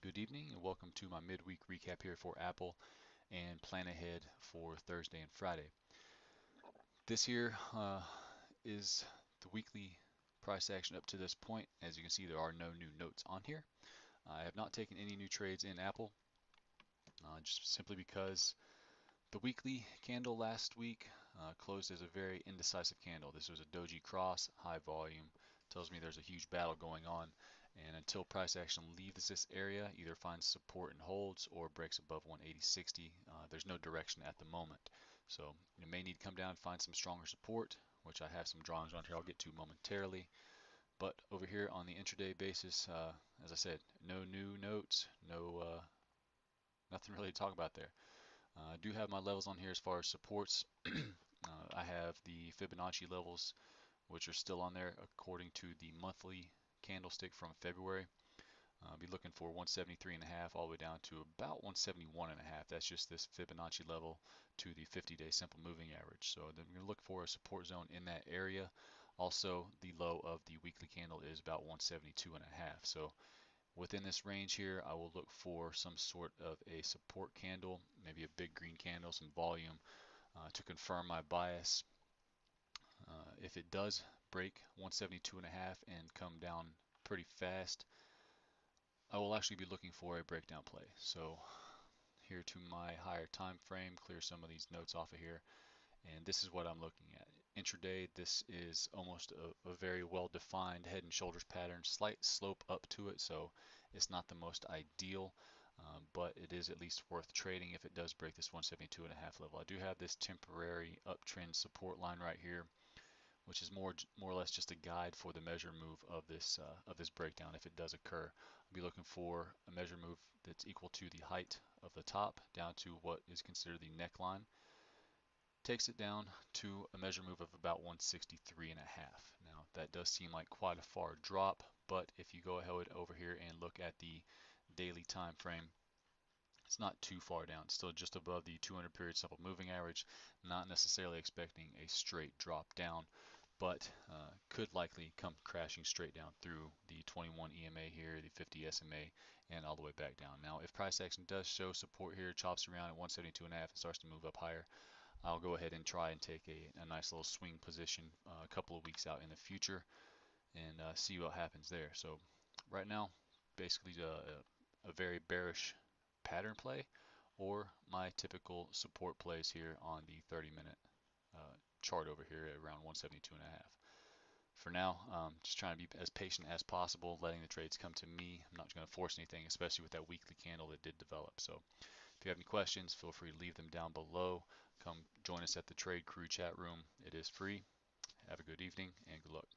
Good evening and welcome to my midweek recap here for Apple and plan ahead for Thursday and Friday. This here is the weekly price action up to this point. As you can see, there are no new notes on here. I have not taken any new trades in Apple, just simply because the weekly candle last week closed as a very indecisive candle. This was a doji cross, high volume, tells me there's a huge battle going on. And until price action leaves this area, either finds support and holds or breaks above 180.60, there's no direction at the moment. So it may need to come down and find some stronger support, which I have some drawings on here I'll get to momentarily. But over here on the intraday basis, as I said, no new notes, nothing really to talk about there. I do have my levels on here as far as supports. I have the Fibonacci levels, which are still on there according to the monthly candlestick from February. I'll be looking for 173.5 all the way down to about 171.5. That's just this Fibonacci level to the 50-day simple moving average. So then we're going to look for a support zone in that area. Also, the low of the weekly candle is about 172.5. So within this range here, I will look for some sort of a support candle, maybe a big green candle, some volume to confirm my bias. If it does break 172.5 and come down pretty fast, I will actually be looking for a breakdown play. So here to my higher time frame, clear some of these notes off of here, and this is what I'm looking at. Intraday, this is almost a very well-defined head and shoulders pattern, slight slope up to it, so it's not the most ideal, but it is at least worth trading if it does break this 172.5 level. I do have this temporary uptrend support line right here, which is more or less just a guide for the measure move of this breakdown if it does occur. I'll be looking for a measure move that's equal to the height of the top down to what is considered the neckline. Takes it down to a measure move of about 163.5. Now that does seem like quite a far drop, but if you go ahead over here and look at the daily time frame, it's not too far down. It's still just above the 200 period simple moving average. Not necessarily expecting a straight drop down, but could likely come crashing straight down through the 21 EMA here, the 50 SMA, and all the way back down. Now, if price action does show support here, chops around at 172.5 and starts to move up higher, I'll go ahead and try and take a nice little swing position a couple of weeks out in the future and see what happens there. So right now, basically a very bearish pattern play, or my typical support plays here on the 30-minute chart over here at around 172.5. For now, just trying to be as patient as possible, letting the trades come to me. I'm not going to force anything, especially with that weekly candle that did develop. So if you have any questions, feel free to leave them down below. Come join us at the Trade Crew chat room. It is free. Have a good evening and good luck.